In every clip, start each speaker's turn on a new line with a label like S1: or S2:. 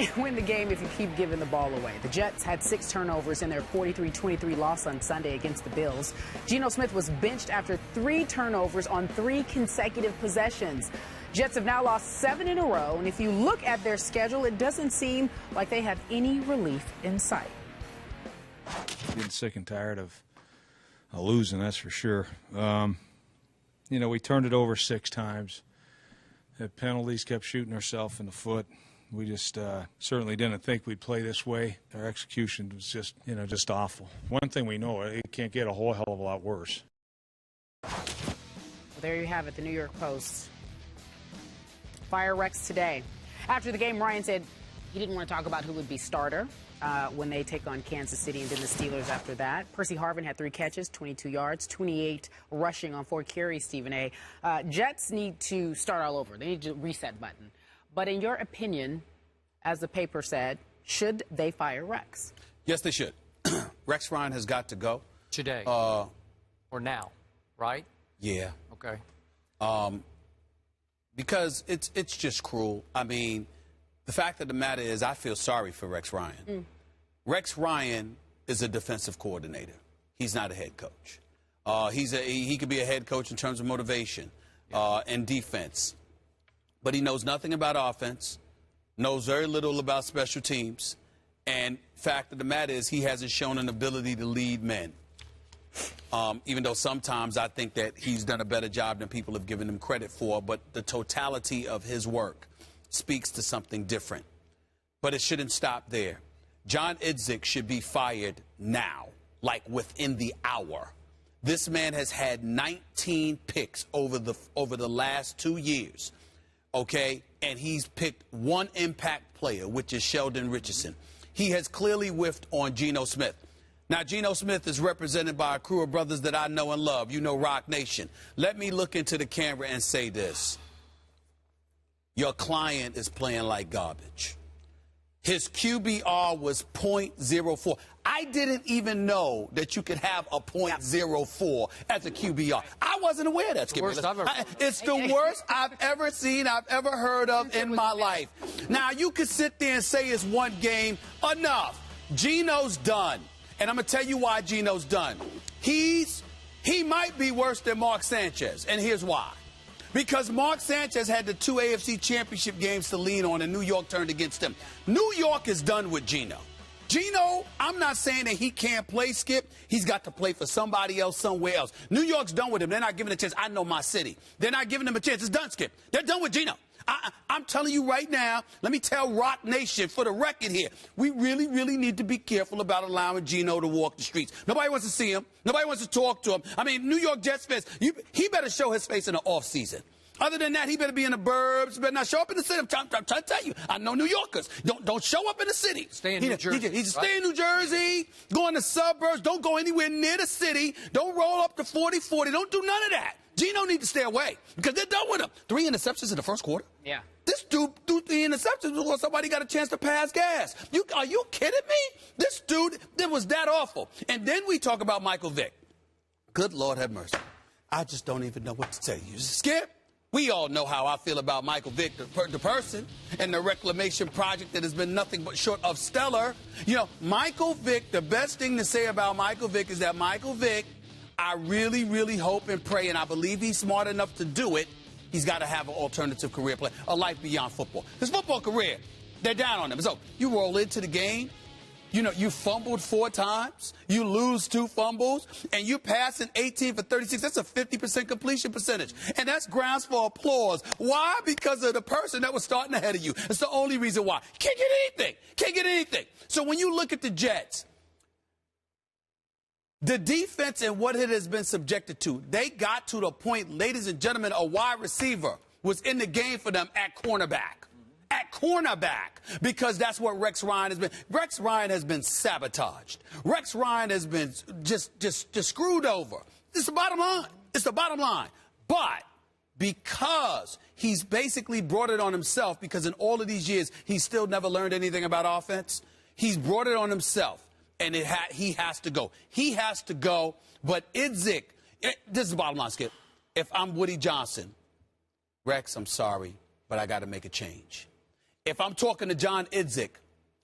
S1: can't win the game if you keep giving the ball away. The Jets had 6 turnovers in their 43-23 loss on Sunday against the Bills. Geno Smith was benched after 3 turnovers on 3 consecutive possessions. Jets have now lost 7 in a row, and if you look at their schedule, it doesn't seem like they have any relief in sight.
S2: Getting sick and tired of losing, that's for sure. You know, we turned it over 6 times. Had penalties, kept shooting ourselves in the foot. We just certainly didn't think we'd play this way. Our execution was just awful. One thing we know, it can't get a whole hell of a lot worse.
S1: Well, there you have it, the New York Post. Fire Rex today. After the game, Ryan said he didn't want to talk about who would be starter when they take on Kansas City and then the Steelers after that. Percy Harvin had 3 catches, 22 yards, 28 rushing on 4 carries, Stephen A. Jets need to start all over. They need to reset button. But in your opinion, as the paper said, should they fire Rex?
S3: Yes, they should. Rex Ryan has got to go.
S4: Today. Or now, right?
S3: Yeah.
S4: Okay.
S3: Because it's just cruel. I mean, the fact of the matter is I feel sorry for Rex Ryan. Rex Ryan is a defensive coordinator. He's not a head coach. He could be a head coach in terms of motivation and defense. But he knows nothing about offense, knows very little about special teams, and fact of the matter is he hasn't shown an ability to lead men. Even though sometimes I think that he's done a better job than people have given him credit for, but the totality of his work speaks to something different. But it shouldn't stop there. John Idzik should be fired now, like within the hour. This man has had 19 picks over the last 2 years, okay? And he's picked one impact player, which is Sheldon Richardson. He has clearly whiffed on Geno Smith. Now, Geno Smith is represented by a crew of brothers that I know and love. You know, Rock Nation. Let me look into the camera and say this. Your client is playing like garbage. His QBR was .04. I didn't even know that you could have a .04 as a QBR. I wasn't aware of that, Skip. It's the worst I've ever seen, I've ever heard of in my life. Now, you could sit there and say it's one game. Enough. Geno's done. And I'm going to tell you why Geno's done. He might be worse than Mark Sanchez, and here's why. Because Mark Sanchez had the 2 AFC championship games to lean on, and New York turned against him. New York is done with Geno. Geno, I'm not saying that he can't play, Skip. He's got to play for somebody else somewhere else. New York's done with him. They're not giving him a chance. I know my city. They're not giving him a chance. It's done, Skip. They're done with Geno. I'm telling you right now, let me tell Rock Nation for the record here, we really, really need to be careful about allowing Geno to walk the streets. Nobody wants to see him. Nobody wants to talk to him. I mean, New York Jets fans, he better show his face in the offseason. Other than that, he better be in the burbs, better not show up in the city. I'm trying to tell you, I know New Yorkers. Don't show up in the city.
S4: Stay in New Jersey.
S3: He stay in New Jersey, go in the suburbs, don't go anywhere near the city, don't roll up to 40-40, don't do none of that. Geno needs to stay away because they're done with him. 3 interceptions in the first quarter?
S1: Yeah.
S3: This dude threw 3 interceptions before somebody got a chance to pass gas. Are you kidding me? This dude, it was that awful. And then we talk about Michael Vick. Good Lord have mercy. I just don't even know what to tell you. Skip, we all know how I feel about Michael Vick, the person, and the reclamation project that has been nothing but short of stellar. You know, Michael Vick, the best thing to say about Michael Vick is that Michael Vick, I really, really hope and pray, and I believe he's smart enough to do it, he's got to have an alternative career plan, a life beyond football. His football career, they're down on him. So you roll into the game, you know, you fumbled 4 times, you lose 2 fumbles, and you're passing 18 for 36. That's a 50% completion percentage. And that's grounds for applause. Why? Because of the person that was starting ahead of you. It's the only reason why. Can't get anything. Can't get anything. So when you look at the Jets, the defense and what it has been subjected to, they got to the point, ladies and gentlemen, a wide receiver was in the game for them at cornerback. At cornerback, because that's what Rex Ryan has been. Rex Ryan has been sabotaged. Rex Ryan has been just screwed over. It's the bottom line. It's the bottom line. But because he's basically brought it on himself, because in all of these years he's still never learned anything about offense, he's brought it on himself. And he has to go. He has to go. But Idzik, this is the bottom line, Skip. If I'm Woody Johnson, Rex, I'm sorry, but I got to make a change. If I'm talking to John Idzik,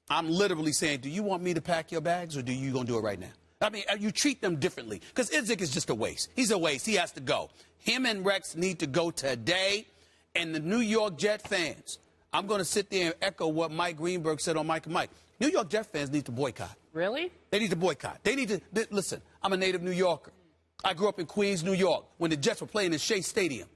S3: I'm literally saying, do you want me to pack your bags or do you going to do it right now? I mean, you treat them differently because Idzik is just a waste. He's a waste. He has to go. Him and Rex need to go today. And the New York Jet fans, I'm going to sit there and echo what Mike Greenberg said on Mike and Mike. New York Jet fans need to boycott.
S1: Really?
S3: They need to boycott. They need to, listen, I'm a native New Yorker. I grew up in Queens, New York, when the Jets were playing in Shea Stadium.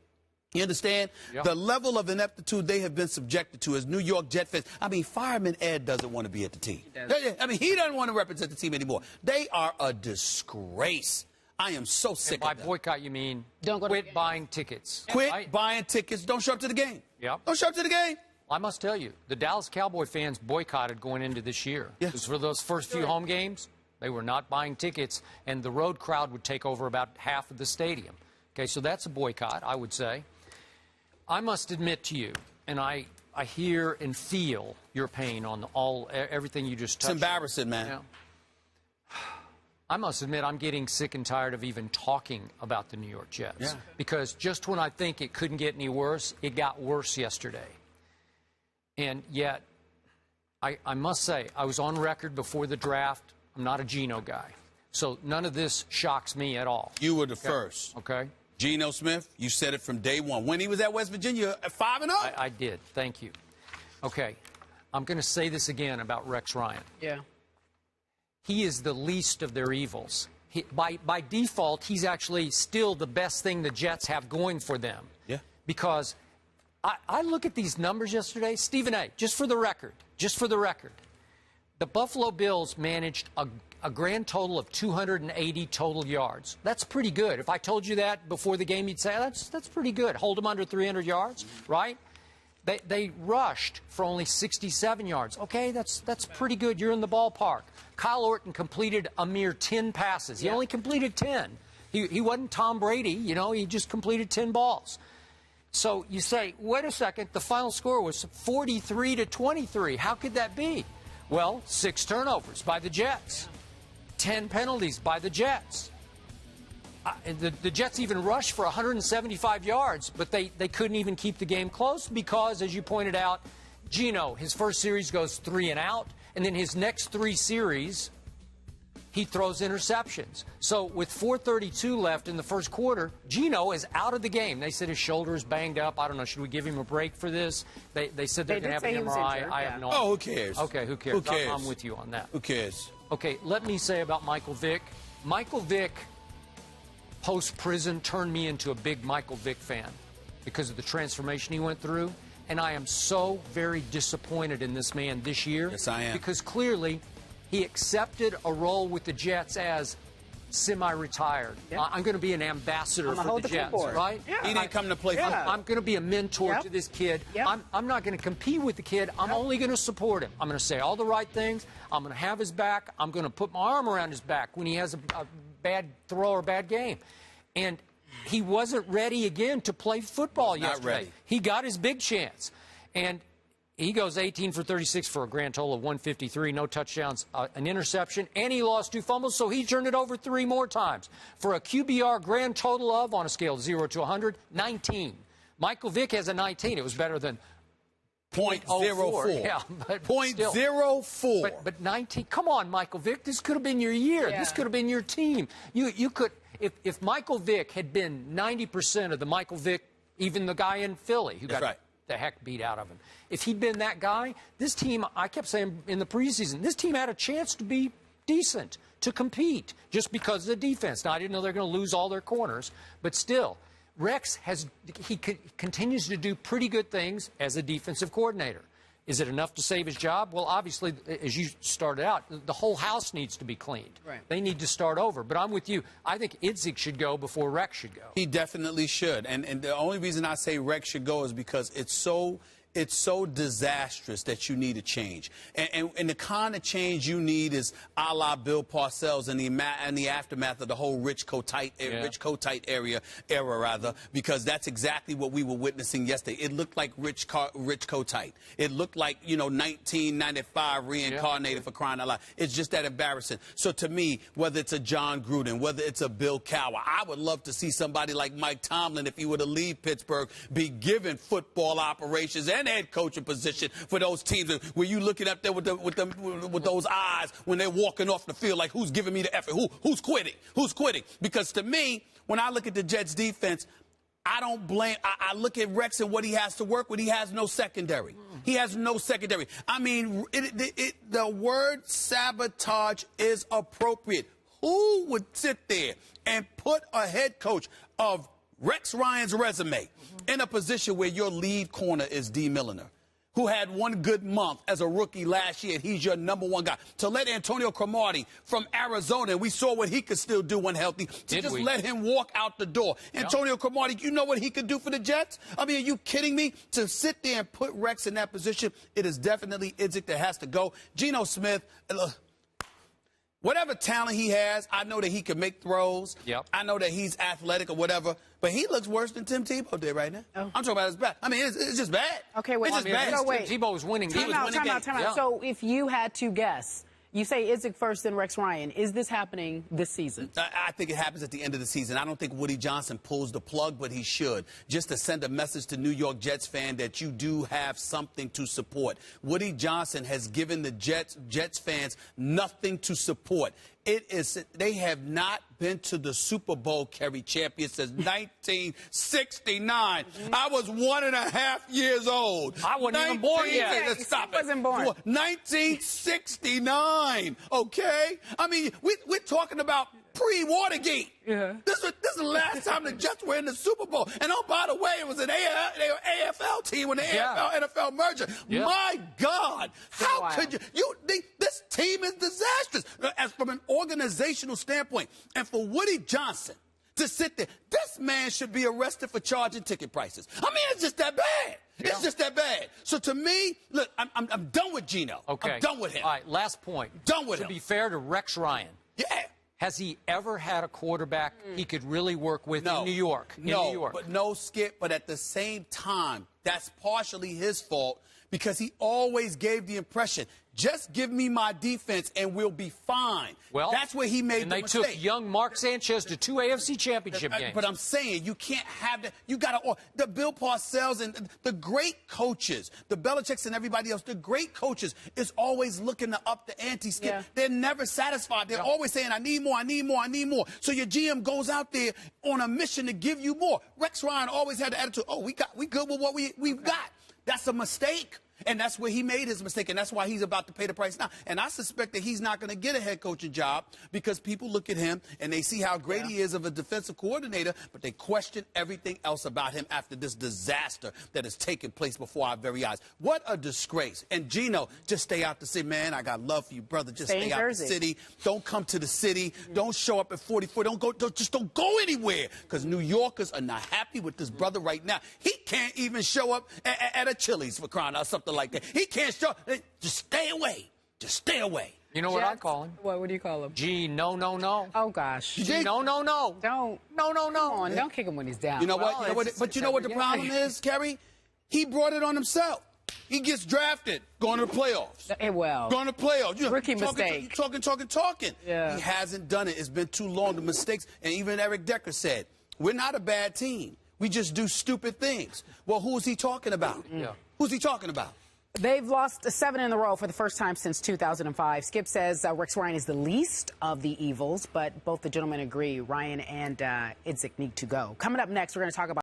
S3: You understand?
S4: Yep.
S3: The level of ineptitude they have been subjected to as New York Jet fans. I mean, Fireman Ed doesn't want to be at the team. I mean, he doesn't want to represent the team anymore. They are a disgrace. I am so sick
S4: By
S3: of them.
S4: boycott, you mean
S1: Don't go to
S4: quit
S1: the
S4: buying tickets.
S3: Quit
S4: Right?
S3: buying tickets. Don't show up to the game.
S4: Yep.
S3: Don't show up to the game.
S4: I must tell you, the Dallas Cowboy fans boycotted going into this year.
S3: Yeah.
S4: Because for those first few home games, they were not buying tickets, and the road crowd would take over about half of the stadium. Okay, so that's a boycott, I would say. I must admit to you, and I hear and feel your pain on everything you just touched on.
S3: It's embarrassing, man.
S4: Yeah. I must admit I'm getting sick and tired of even talking about the New York Jets.
S3: Yeah.
S4: Because just when I think it couldn't get any worse, it got worse yesterday. And yet, I must say, I was on record before the draft. I'm not a Geno guy. So none of this shocks me at all.
S3: You were the first.
S4: Okay?
S3: Geno Smith, you said it from day one. When he was at West Virginia at 5-0?
S4: I did. Thank you. Okay. I'm going to say this again about Rex Ryan.
S1: Yeah.
S4: He is the least of their evils. By default, he's actually still the best thing the Jets have going for them.
S3: Yeah.
S4: Because I look at these numbers yesterday. Stephen A., just for the record, the Buffalo Bills managed a grand total of 280 total yards. That's pretty good. If I told you that before the game, you'd say, that's pretty good. Hold them under 300 yards, right? They rushed for only 67 yards. Okay, that's pretty good. You're in the ballpark. Kyle Orton completed a mere 10 passes. He only completed 10. He wasn't Tom Brady, you know, he just completed 10 balls. So you say, wait a second, the final score was 43-23. How could that be? Well, 6 turnovers by the Jets, 10 penalties by the Jets. The Jets even rushed for 175 yards, but they couldn't even keep the game close because, as you pointed out, Geno, his first series goes 3 and out, and then his next 3 series, he throws interceptions. So with 4:32 left in the first quarter, Geno is out of the game. They said his shoulder is banged up. I don't know. Should we give him a break for this? They said they're going to have an MRI.
S1: Injured,
S4: I
S1: yeah.
S4: have no.
S3: Oh, who cares?
S4: Okay, who cares?
S3: Who cares?
S4: I'm with you on that.
S3: Who cares?
S4: Okay, let me say about Michael Vick. Michael Vick, post-prison, turned me into a big Michael Vick fan because of the transformation he went through. And I am so very disappointed in this man this year.
S3: Yes, I am.
S4: Because clearly he accepted a role with the Jets as semi-retired.
S1: Yeah.
S4: I'm going to be an ambassador
S1: I'm gonna
S4: for
S1: hold
S4: the
S1: the
S4: Jets,
S1: clipboard.
S4: right?
S1: Yeah.
S3: He didn't come to play football.
S4: I'm going to be a mentor
S1: Yep.
S4: to this kid.
S1: Yep.
S4: I'm not going to compete with the kid. I'm only going to support him. I'm going to say all the right things. I'm going to have his back. I'm going to put my arm around his back when he has a bad throw or bad game. And he wasn't ready again to play football yesterday.
S3: ready.
S4: He got his big chance. And he goes 18 for 36 for a grand total of 153, no touchdowns, an interception, and he lost 2 fumbles, so he turned it over 3 more times for a QBR grand total of, on a scale of 0 to 100, 19. Michael Vick has a 19. It was better than
S3: 0.04.
S4: Yeah, but still.
S3: 0.04.
S4: But 19. Come on, Michael Vick. This could have been your year.
S1: Yeah.
S4: This could have been your team. You could, if Michael Vick had been 90% of the Michael Vick, even the guy in Philly who
S3: That's
S4: got
S3: right.
S4: the heck beat out of him. If he'd been that guy, this team, I kept saying in the preseason, this team had a chance to be decent, to compete, just because of the defense. Now, I didn't know they were going to lose all their corners, but still, Rex continues to do pretty good things as a defensive coordinator. Is it enough to save his job? Well, obviously, as you started out, the whole house needs to be cleaned.
S1: Right.
S4: They need to start over. But I'm with you. I think Idzik should go before Rex should go.
S3: He definitely should. And the only reason I say Rex should go is because it's so disastrous that you need a change. And the kind of change you need is a la Bill Parcells in the aftermath of the whole Rich Kotite era, because that's exactly what we were witnessing yesterday. It looked like Rich Kotite. It looked like, 1995 reincarnated, for crying out loud. It's just that embarrassing. So to me, whether it's a John Gruden, whether it's a Bill Cowher, I would love to see somebody like Mike Tomlin, if he were to leave Pittsburgh, be given football operations and and head coaching position for those teams where you looking up there with those eyes when they're walking off the field like, who's giving me the effort? Who's quitting? Who's quitting? Because to me, when I look at the Jets defense, I don't blame. I look at Rex and what he has to work with. He has no secondary. He has no secondary. I mean, the word sabotage is appropriate. Who would sit there and put a head coach of Rex Ryan's resume in a position where your lead corner is D. Milliner, who had one good month as a rookie last year, and he's your number one guy, to let Antonio Cromartie from Arizona, and we saw what he could still do when healthy, to just let him walk out the door. Antonio Cromartie, you know what he could do for the Jets? I mean, are you kidding me? To sit there and put Rex in that position, it is definitely Idzik that has to go. Geno Smith, whatever talent he has, I know that he can make throws. I know that he's athletic or whatever, but he looks worse than Tim Tebow did right now. I'm talking about his bad. I mean, it's just bad.
S1: Okay, wait.
S3: It's just bad.
S1: No, wait.
S4: Tebow was winning.
S1: Time out. So if you had to guess, you say Idzik first, then Rex Ryan. Is this happening this season?
S3: I think it happens at the end of the season. I don't think Woody Johnson pulls the plug, but he should, just to send a message to New York Jets fan that you do have something to support. Woody Johnson has given the Jets fans nothing to support. They have not been to the Super Bowl, Kerry, champion, since 1969. I was 1.5 years old.
S4: I wasn't even born yet.
S3: Stop it.
S1: Wasn't born.
S3: 1969, okay? I mean, we're talking about pre-Watergate. This is the last time the Jets were in the Super Bowl. And oh, by the way, it was an AFL team when the NFL merger. My God, how could you think this team is disastrous as from an organizational standpoint? And for Woody Johnson to sit there, this man should be arrested for charging ticket prices. I mean, it's just that bad. It's just that bad. So to me, look, I'm done with Geno.
S4: Okay.
S3: I'm done with him.
S4: All right, last point.
S3: Done with him.
S4: To be fair to Rex Ryan. Has he ever had a quarterback he could really work with in New York?
S3: No, but no, Skip. But at the same time, that's partially his fault because he always gave the impression, just give me my defense and we'll be fine. Well, that's where he made the mistake.
S4: And they took young Mark Sanchez to 2 AFC championship games.
S3: But I'm saying you can't have that. You got to the Bill Parcells and the great coaches, the Belichicks and everybody else, the great coaches is always looking to up the ante. They're never satisfied. They're always saying, I need more, I need more, I need more. So your GM goes out there on a mission to give you more. Rex Ryan always had the attitude, we good with what we've got. That's a mistake. And that's where he made his mistake, and that's why he's about to pay the price now. And I suspect that he's not going to get a head coaching job because people look at him and they see how great he is of a defensive coordinator, but they question everything else about him after this disaster that has taken place before our very eyes. What a disgrace. And Geno, just stay out the city. Man, I got love for you, brother. Just stay out the city. Don't come to the city. Don't show up at 44. Just don't go anywhere because New Yorkers are not happy with this brother right now. He can't even show up at a Chili's for crying out something like that. He can't show. Just stay away. Just stay away.
S4: You know what I call him?
S1: What do you call him?
S4: No.
S1: Oh gosh.
S4: No.
S1: Don't.
S4: No.
S1: Come on, don't kick him when he's down.
S3: You know what? But you know what the problem is, Kerry? He brought it on himself. He gets drafted, going to the playoffs. Going to playoffs.
S1: Rookie mistake.
S3: Talking.
S1: Yeah.
S3: He hasn't done it. It's been too long. The mistakes, and even Eric Decker said, we're not a bad team. We just do stupid things. Well, who is he talking about? Who's he talking about?
S1: They've lost 7 in a row for the first time since 2005. Skip says Rex Ryan is the least of the evils, but both the gentlemen agree Ryan and Idzik need to go. Coming up next, we're going to talk about